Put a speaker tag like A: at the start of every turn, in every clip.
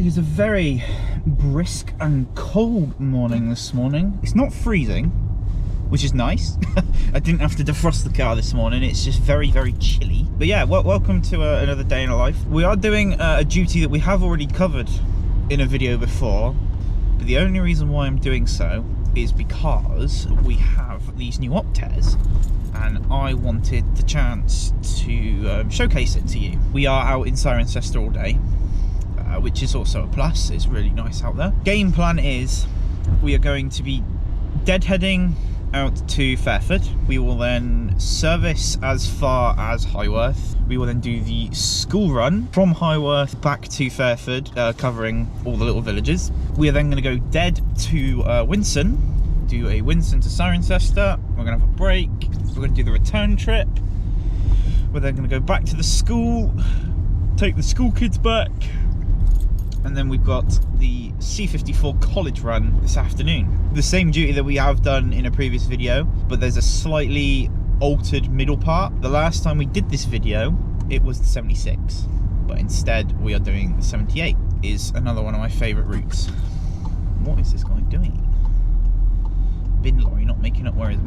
A: is a very brisk and cold morning this morning. It's not freezing, which is nice. I didn't have to defrost the car this morning. It's just very, very chilly. But yeah, welcome to another day in our life. We are doing a duty that we have already covered in a video before, but the only reason why I'm doing so is because we have these new Optares, and I wanted the chance to showcase it to you. We are out in Cirencester all day, which is also a plus. It's really nice out there. Game plan is we are going to be deadheading out to Fairford. We will then service as far as Highworth. We will then do the school run from Highworth back to Fairford, covering all the little villages. We are then going to go dead to Winson, do a Winson to Cirencester. We're going to have a break. We're going to do the return trip. We're then going to go back to the school, take the school kids back, and then we've got the C54 college run this afternoon. The same duty that we have done in a previous video, but there's a slightly altered middle part. The last time we did this video, it was the 76, but instead we are doing the 78. Is another one of my favourite routes. What is this guy doing? Bin lorry not making up where he's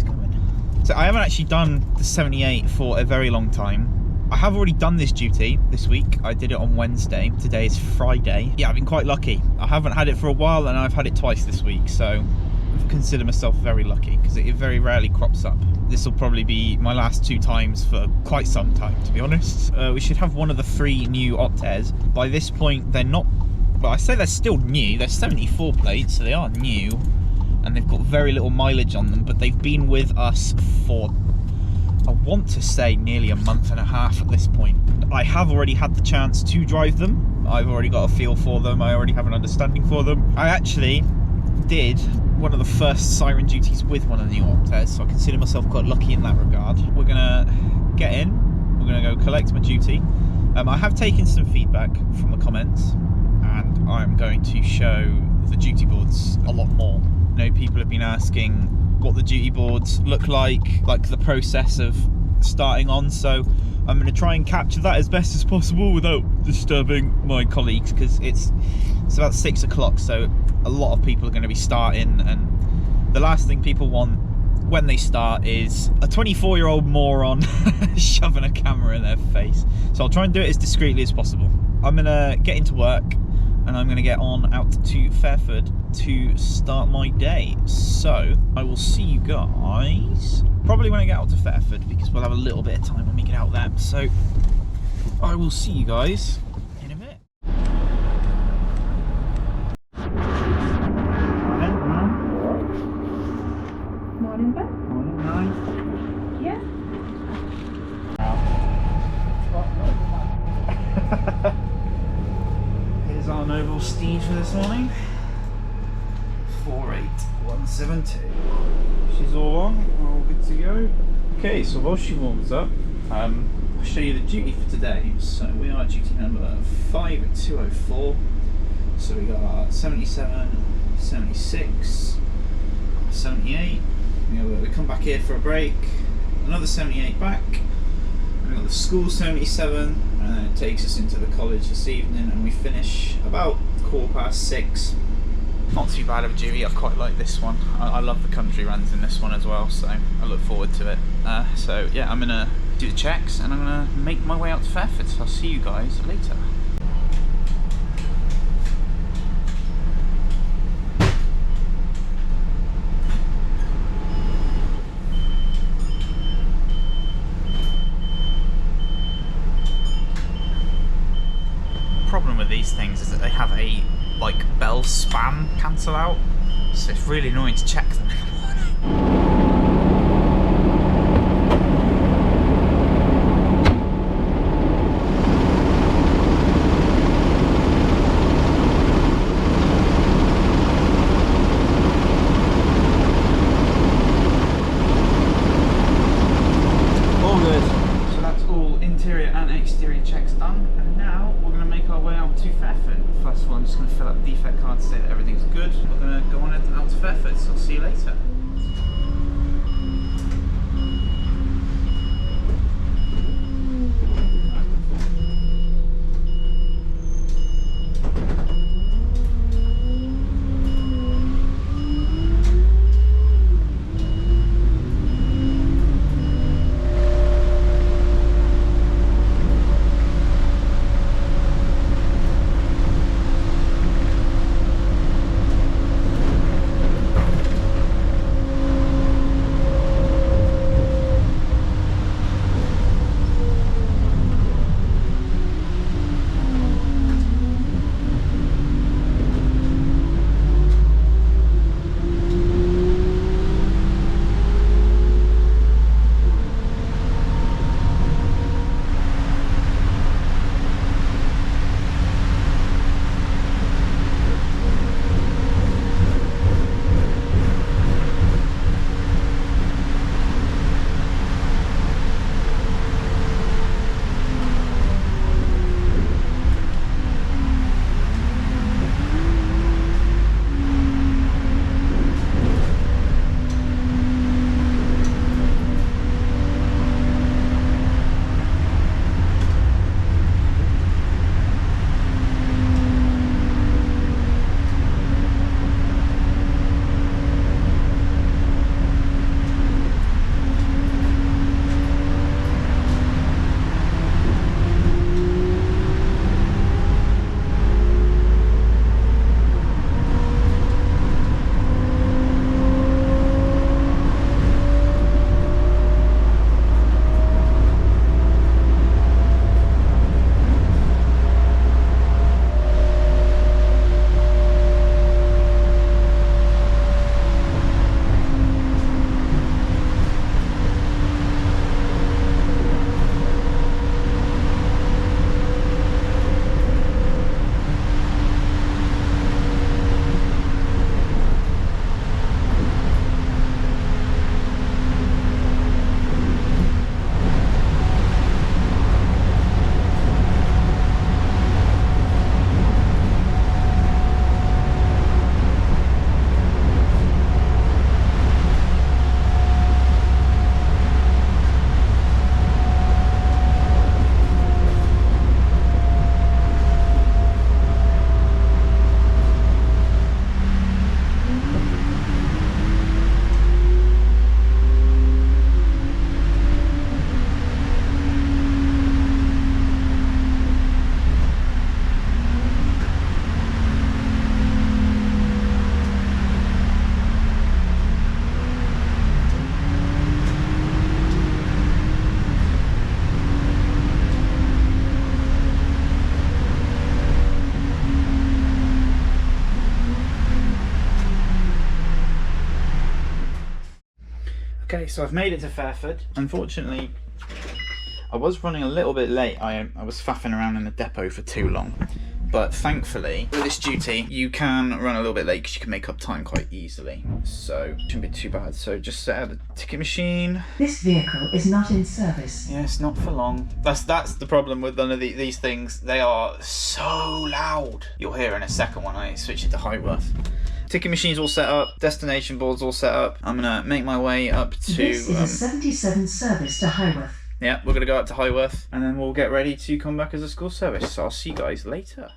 A: going. So I haven't actually done the 78 for a very long time. I have already done this duty this week. I did it on Wednesday. Today is Friday. Yeah, I've been quite lucky. I haven't had it for a while, and I've had it twice this week, so I consider myself very lucky because it very rarely crops up. This will probably be my last 2 times for quite some time, to be honest. We should have one of the 3 new Optares. By this point, they're not... Well, I say they're still new. They're 74 plates, so they are new, and they've got very little mileage on them, but they've been with us for, I want to say, nearly a month and a half at this point. I have already had the chance to drive them. I've already got a feel for them. I already have an understanding for them. I actually did one of the first siren duties with one of the new Optares, so I consider myself quite lucky in that regard. We're gonna get in, we're gonna go collect my duty. I have taken some feedback from the comments, and I'm going to show the duty boards a lot more. You know, people have been asking what the duty boards look like the process of starting on, so I'm going to try and capture that as best as possible without disturbing my colleagues, because it's about 6 o'clock, so a lot of people are going to be starting, and the last thing people want when they start is a 24-year-old moron shoving a camera in their face. So I'll try and do it as discreetly as possible. I'm going to get into work, and I'm going to get on out to Fairford to start my day. So I will see you guys probably when I get out to Fairford, because we'll have a little bit of time when we get out there. So I will see you guys in a minute.
B: Morning, Ben.
A: Morning, nice.
B: Yeah.
A: Here's our noble steed for this morning. 48172. She's all on, all good to go. Okay, so while she warms up, I'll show you the duty for today. So we are duty number 5204. So we got 77, 76, 78. We come back here for a break, another 78 back. We've got the school 77, and then it takes us into the college this evening, and we finish about 6:15. Not too bad of a duty. I quite like this one. I love the country runs in this one as well, so I look forward to it. So yeah, I'm gonna do the checks, and I'm gonna make my way out to Fairford. So I'll see you guys later. Problem with these things is that they have a bell spam cancel out, so it's really annoying to check them in the morning. All good. So that's all interior and exterior checks done, and now we're going to make our way out to Fairford. First of all, I'm just going to fill out the defect card to say that everything's good. We're going to go on out to Fairford, so I'll see you later. Okay, so I've made it to Fairford. Unfortunately, I was running a little bit late. I was faffing around in the depot for too long. But thankfully, with this duty, you can run a little bit late because you can make up time quite easily. So, it shouldn't be too bad. So just set out the ticket machine.
C: This vehicle is not in service.
A: Yes, not for long. That's the problem with none of these things. They are so loud. You'll hear in a second when I switch it to Highworth. Ticket machine's all set up. Destination board's all set up. I'm going to make my way up to...
C: This is a 77 service to Highworth.
A: Yeah, we're going to go up to Highworth and then we'll get ready to come back as a school service. So I'll see you guys later.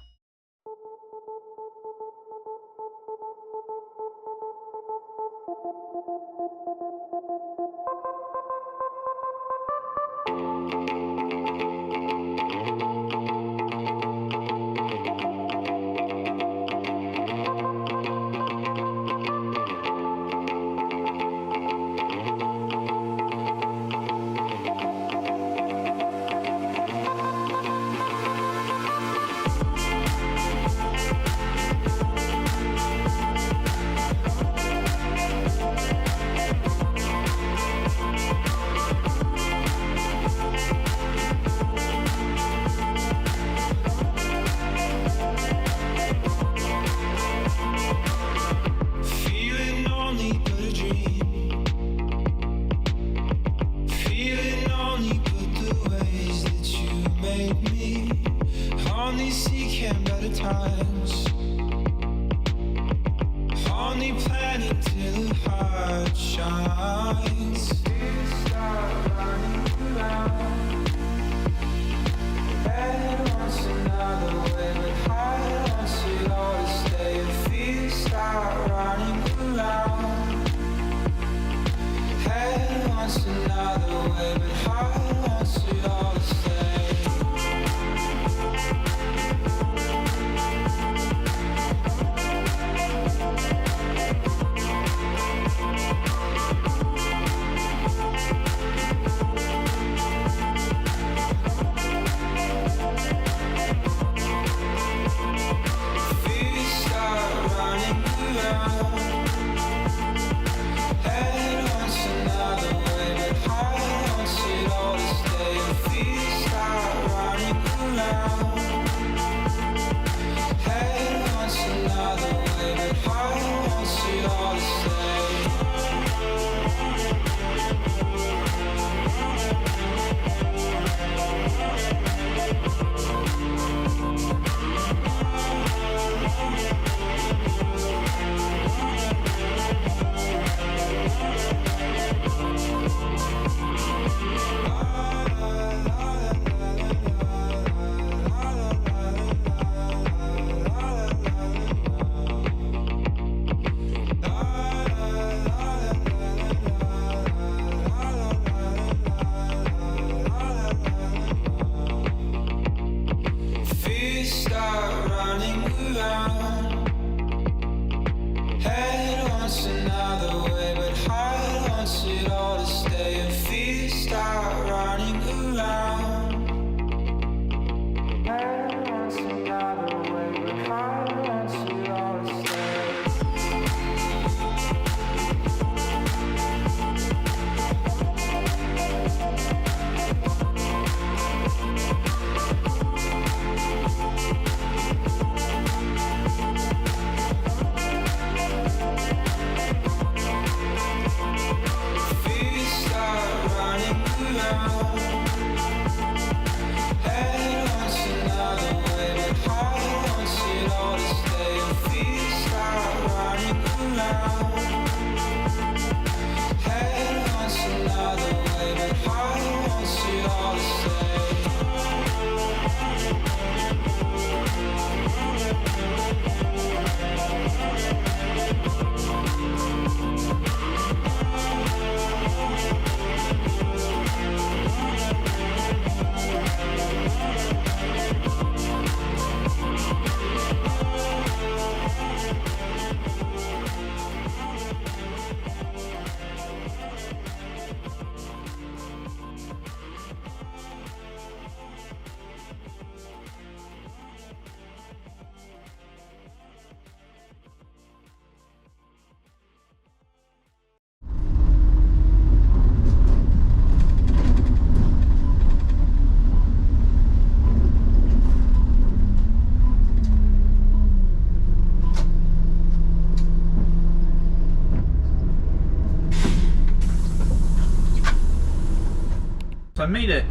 A: made it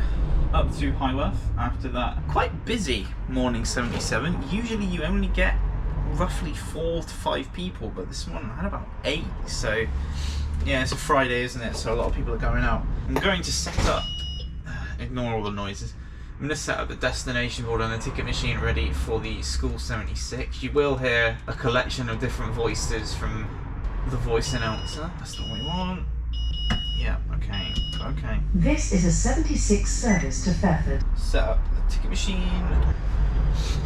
A: up to Highworth after that quite busy morning 77. Usually you only get roughly 4 to 5 people, but this morning I had about 8. So yeah, it's a Friday, isn't it? So a lot of people are going out. I'm going to set up, ignore all the noises, I'm going to set up the destination board and the ticket machine ready for the School 76. You will hear a collection of different voices from the voice announcer. That's not what we want. Yeah, okay.
C: This is a 76 service to Fairford.
A: Set up the ticket machine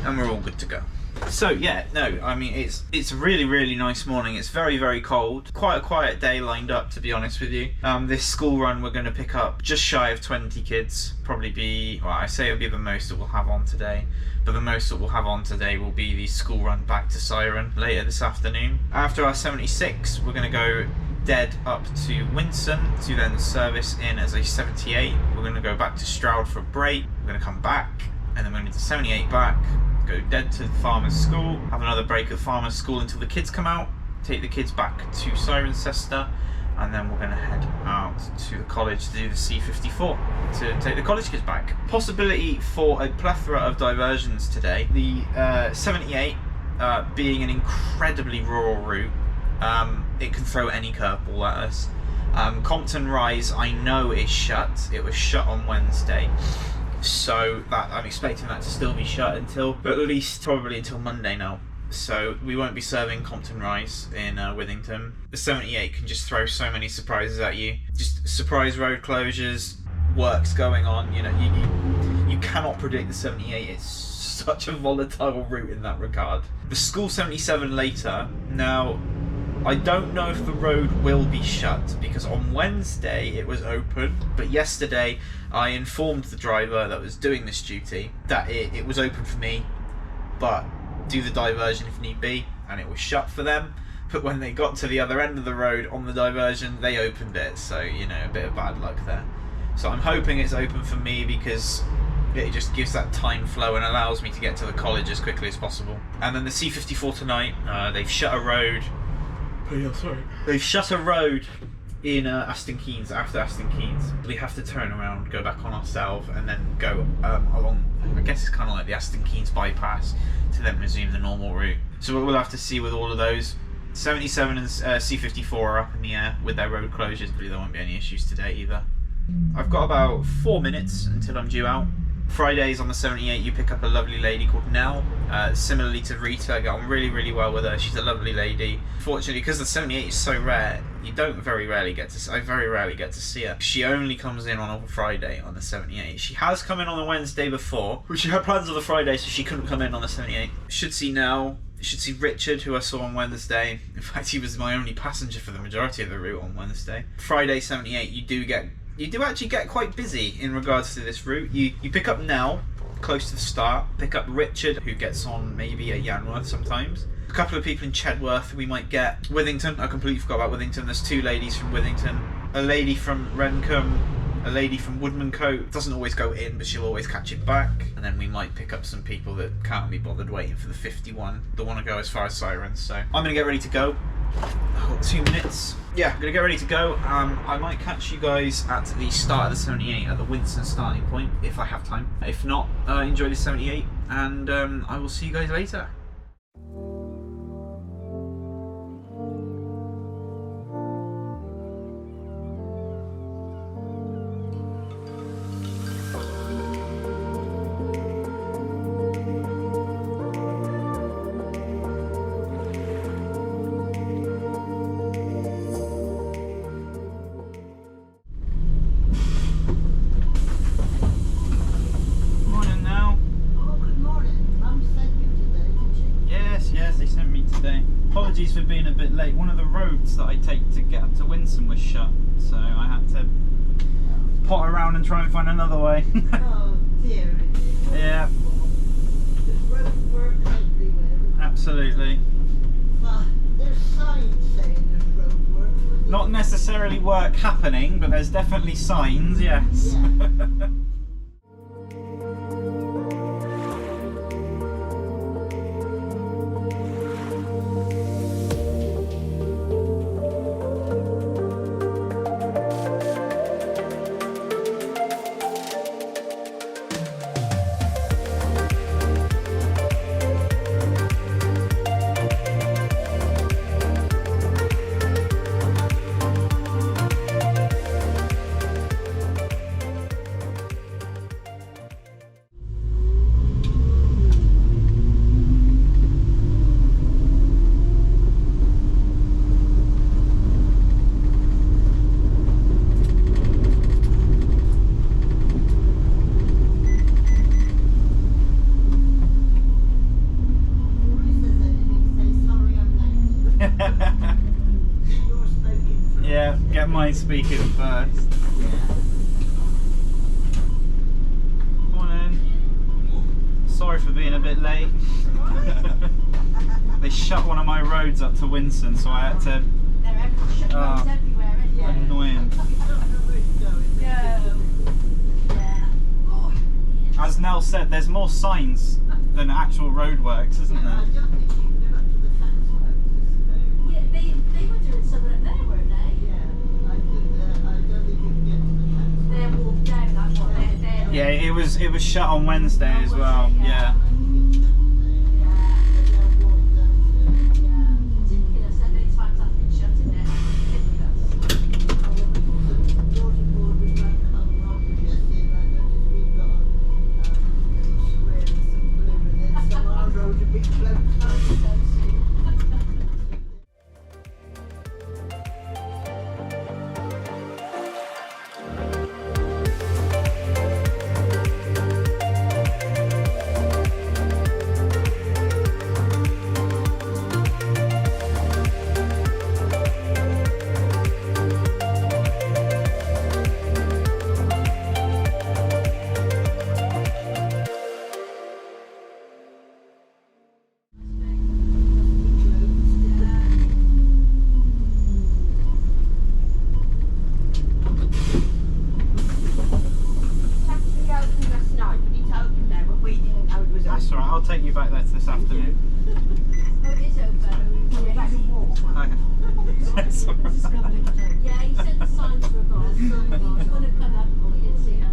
A: and we're all good to go. So yeah, no, I mean it's a really nice morning. It's very cold. Quite a quiet day lined up, to be honest with you. This school run we're going to pick up just shy of 20 kids. Probably be, well, I say it'll be the most that we'll have on today, but the most that we'll have on today will be the school run back to Ciren later this afternoon. After our 76, we're going to go dead up to Winson to then service in as a 78. We're going to go back to Stroud for a break. We're going to come back and then we're going to do the 78 back. Go dead to the farmer's school, have another break at the farmer's school until the kids come out, take the kids back to Cirencester, and then we're going to head out to the college to do the C54 to take the college kids back. Possibility for a plethora of diversions today. The 78 being an incredibly rural route, it can throw any curveball at us. Compton Rise I know is shut. It was shut on Wednesday. So that I'm expecting that to still be shut until, but at least probably until Monday now. So we won't be serving Compton Rise in Withington. The 78 can just throw so many surprises at you. Just surprise road closures, works going on. You know, you cannot predict the 78. It's such a volatile route in that regard. The School 77 later. Now, I don't know if the road will be shut because on Wednesday it was open, but yesterday I informed the driver that was doing this duty that it was open for me, but do the diversion if need be, and it was shut for them. But when they got to the other end of the road on the diversion, they opened it, so you know, a bit of bad luck there. So I'm hoping it's open for me because it just gives that time flow and allows me to get to the college as quickly as possible. And then the C54 tonight, they've shut a road. Oh yeah, sorry. They've shut a road in Aston Keynes, after Aston Keynes. We have to turn around, go back on ourselves, and then go along, I guess it's kind of like the Aston Keynes bypass, to then resume the normal route. So we'll have to see with all of those. 77 and C54 are up in the air with their road closures, but there won't be any issues today either. I've got about 4 minutes until I'm due out. Fridays on the 78 you pick up a lovely lady called Nell. Similarly to Rita, I get on really well with her. She's a lovely lady. Fortunately, because the 78 is so rare, I very rarely get to see her. She only comes in on a Friday on the 78. She has come in on the Wednesday before, but she had plans on the Friday, so she couldn't come in on the 78. Should see Nell. Should see Richard, who I saw on Wednesday. In fact, he was my only passenger for the majority of the route on Wednesday. Friday 78, you do actually get quite busy in regards to this route. You pick up Nell close to the start, pick up Richard, who gets on maybe at Yanworth sometimes. A couple of people in Chedworth we might get. Withington, I completely forgot about Withington. There's 2 ladies from Withington, a lady from Rencombe, a lady from Woodmancote. Doesn't always go in, but she'll always catch it back. And then we might pick up some people that can't be bothered waiting for the 51 that want to go as far as Sirens. So I'm going to get ready to go. I've got 2 minutes. Yeah, I'm going to get ready to go. I might catch you guys at the start of the 78 at the Winson starting point if I have time. If not, enjoy the 78 and I will see you guys later. Apologies for being a bit late. One of the roads that I take to get up to Winson was shut, so I had to pot around and try and find another way.
B: Oh dear.
A: Yeah.
B: There's road work everywhere.
A: Absolutely.
B: Well, there's signs saying there's road work.
A: Not necessarily work happening, but there's definitely signs, yes.
B: Yeah.
A: speaking first. Morning. Sorry for being a bit late. They shut one of my roads up to Winson, so I had to. Annoying. As Nell said, there's more signs than actual roadworks, isn't there?
D: Yeah, they were doing some of it there, weren't they? They're walked down, that's what they're.
A: Yeah, it was shut on Wednesday as well. Yeah.
D: Ridiculous, how many times that's been shut in there.
A: That's alright, I'll take you back there this afternoon.
D: Oh, it is open.
A: That's alright.
D: Yeah, he said the signs were gone. He's going to come up for you and see how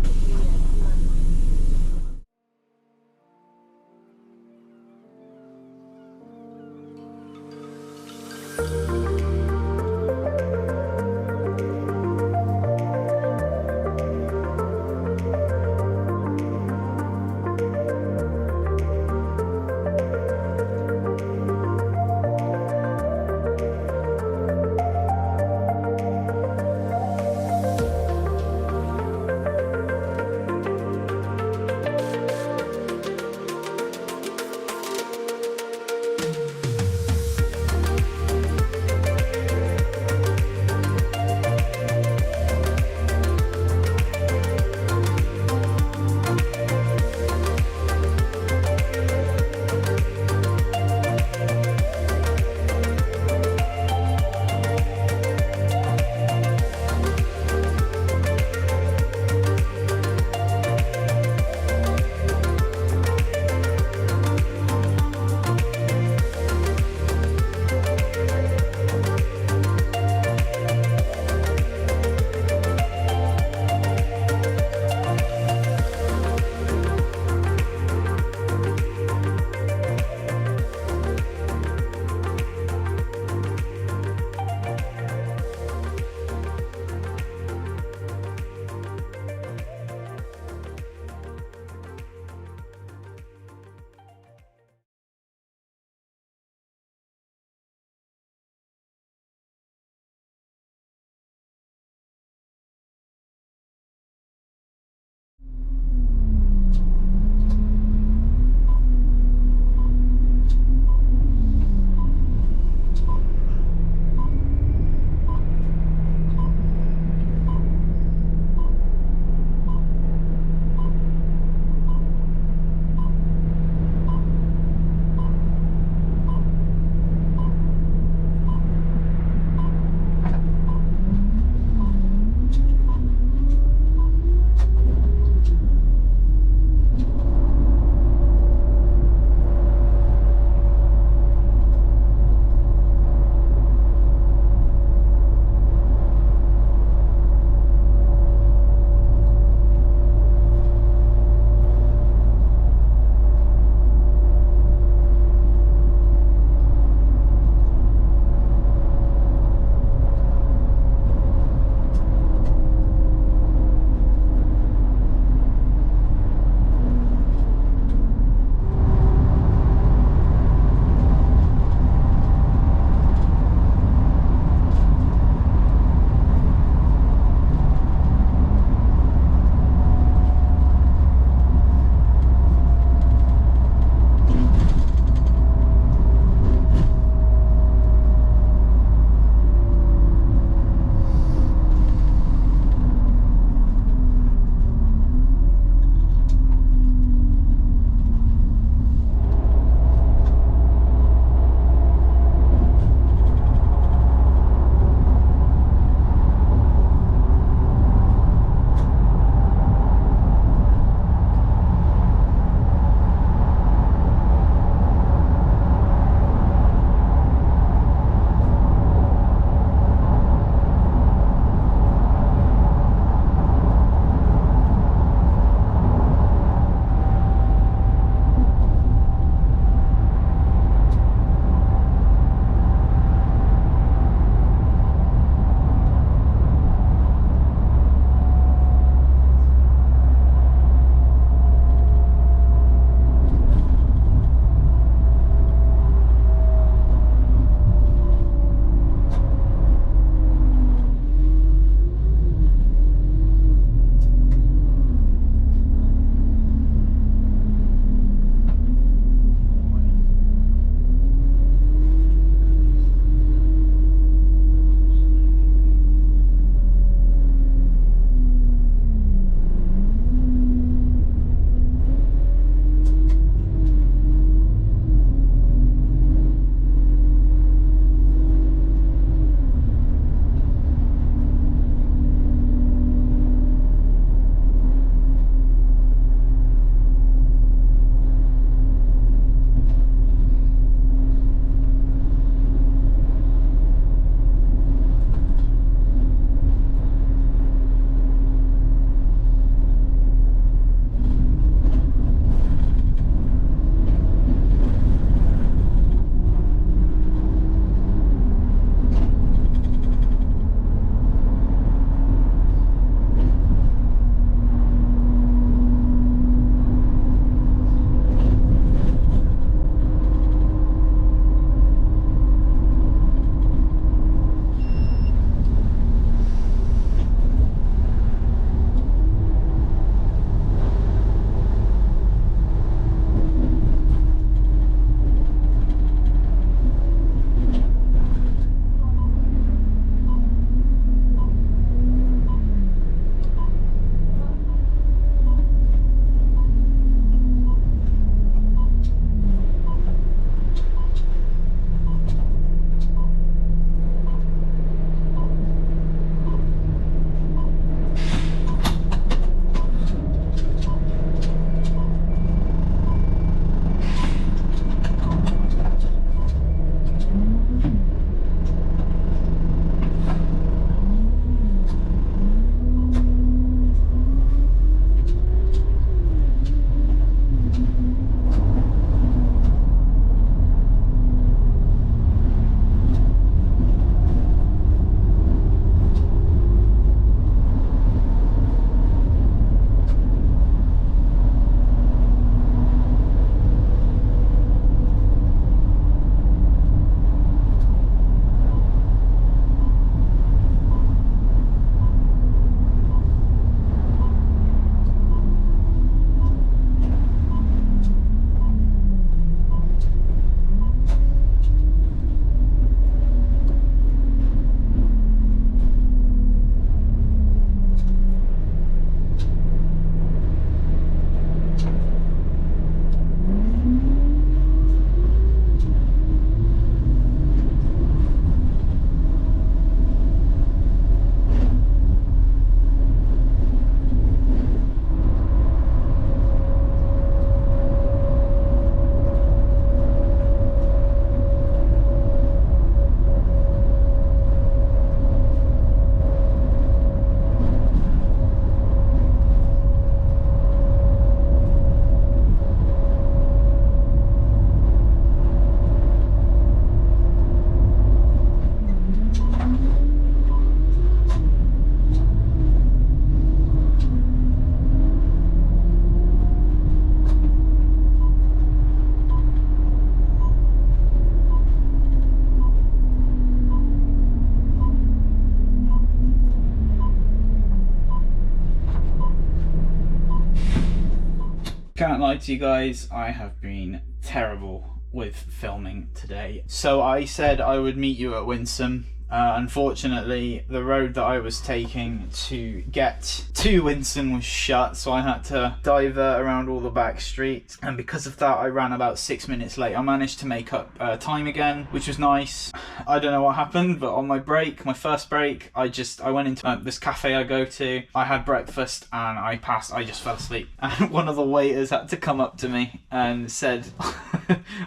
A: can't lie to you guys, I have been terrible with filming today. So I said I would meet you at Winson. Unfortunately, the road that I was taking to get to Winson was shut, so I had to divert around all the back streets, and because of that I ran about 6 minutes late. I managed to make up time again, which was nice. I don't know what happened, but on my break, my first break, I went into this cafe I go to. I had breakfast and I just fell asleep. And one of the waiters had to come up to me and said,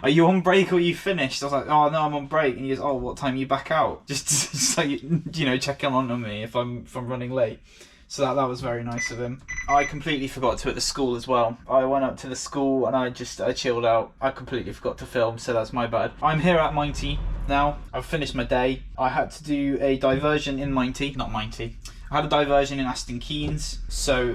A: "Are you on break or are you finished?" I was like, "Oh no, I'm on break." And he goes, "Oh, what time are you back out?" Just so you know, checking on me if I'm running late. So that was very nice of him. I completely forgot to at the school as well. I went up to the school and I chilled out. I completely forgot to film, so that's my bad. I'm here at Minety now. I've finished my day. I had to do a diversion in Minety, not Minety. I had a diversion in Aston Keynes. So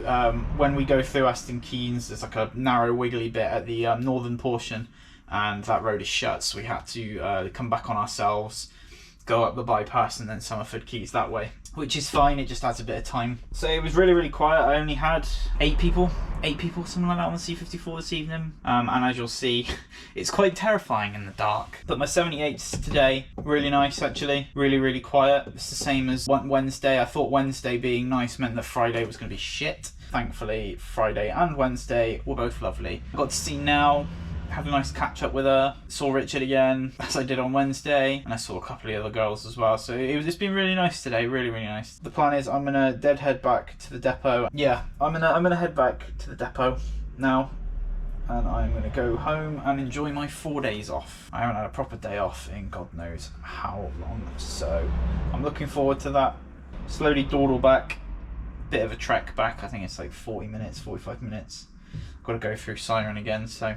A: when we go through Aston Keynes, there's like a narrow wiggly bit at the northern portion, and that road is shut, so we had to come back on ourselves, go up the bypass and then Somerford Quays that way, which is fine. It just adds a bit of time. So it was really quiet. I only had 8 people, something like that, on the C54 this evening, and as you'll see, it's quite terrifying in the dark. But my 78s today, really nice actually, really quiet. It's the same as Wednesday. I thought Wednesday being nice meant that Friday was going to be shit. Thankfully Friday and Wednesday were both lovely. I got to see Now, had a nice catch up with her, saw Richard again as I did on Wednesday, and I saw a couple of other girls as well, so it's been really nice today, really nice. The plan is I'm gonna head back to the depot. Yeah, I'm gonna head back to the depot now, and I'm gonna go home and enjoy my 4 days off. I haven't had a proper day off in God knows how long, so I'm looking forward to that. Slowly dawdle back, bit of a trek back. I think it's like 40 minutes, 45 minutes. Got to go through Ciren again, so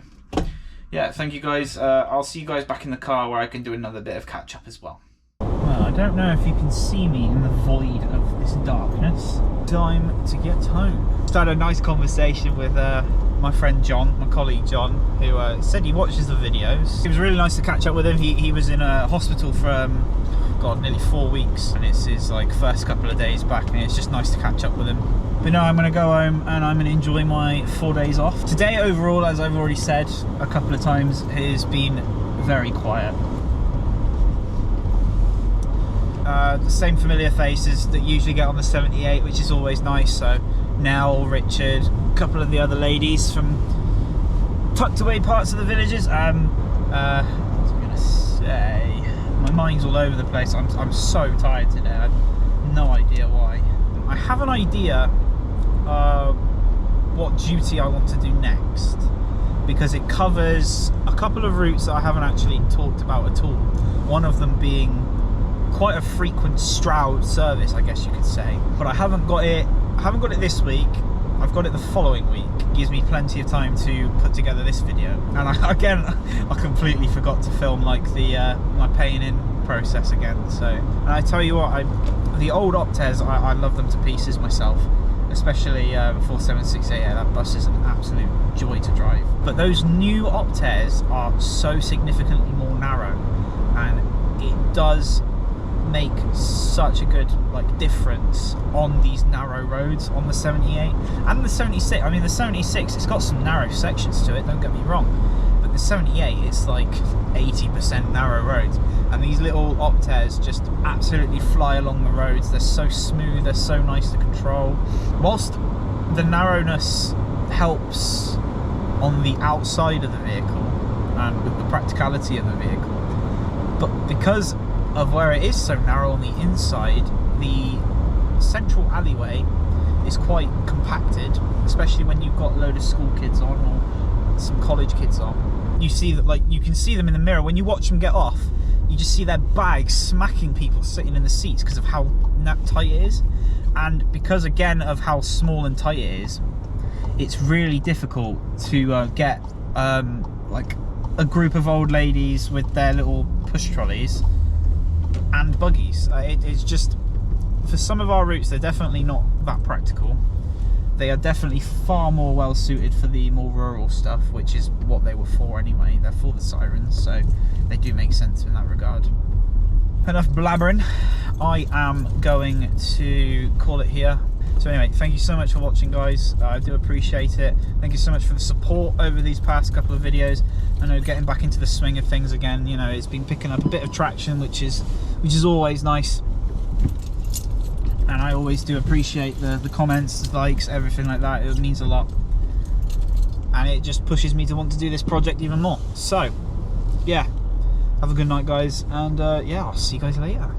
A: yeah, thank you guys. I'll see you guys back in the car where I can do another bit of catch up as well. Well, I don't know if you can see me in the void of this darkness. Time to get home. Just had a nice conversation with my friend John, my colleague John, who said he watches the videos. It was really nice to catch up with him. He was in a hospital for God, nearly 4 weeks, and it's his like first couple of days back, and it's just nice to catch up with him. But now I'm going to go home and I'm going to enjoy my 4 days off. Today overall, as I've already said a couple of times, has been very quiet. The same familiar faces that usually get on the 78, which is always nice. So Nell, Richard, a couple of the other ladies from tucked away parts of the villages. What was I going to say? My mind's all over the place. I'm so tired today. I have no idea why. I have an idea what duty I want to do next, because it covers a couple of routes that I haven't actually talked about at all. One of them being quite a frequent Stroud service, I guess you could say. But I haven't got it this week. I've got it the following week. It gives me plenty of time to put together this video. And I completely forgot to film like the my paying in process again. So, and I tell you what, the old Optares, I love them to pieces myself. Especially 4768, that bus is an absolute joy to drive. But those new Optares are so significantly more narrow, and it does make such a good like difference on these narrow roads on the 78 and the 76. I mean, the 76, it's got some narrow sections to it, don't get me wrong, but the 78 is like 80% narrow roads, and these little Optares just absolutely fly along the roads. They're so smooth, they're so nice to control. Whilst the narrowness helps on the outside of the vehicle and with the practicality of the vehicle, but because of where it is so narrow on the inside, the central alleyway is quite compacted, especially when you've got a load of school kids on or some college kids on. You see that, like, you can see them in the mirror when you watch them get off. You just see their bags smacking people sitting in the seats because of how tight it is, and because again of how small and tight it is, it's really difficult to get like a group of old ladies with their little push trolleys and buggies. It's just, for some of our routes, they're definitely not that practical. They are definitely far more well suited for the more rural stuff, which is what they were for anyway. They're for the sirens, so they do make sense in that regard. Enough blabbering. I am going to call it here. So anyway, thank you so much for watching, guys. I do appreciate it. Thank you so much for the support over these past couple of videos. I know getting back into the swing of things again, you know, it's been picking up a bit of traction, which is always nice. And I always do appreciate the comments, the likes, everything like that. It means a lot. And it just pushes me to want to do this project even more. So, yeah, have a good night, guys. And yeah, I'll see you guys later.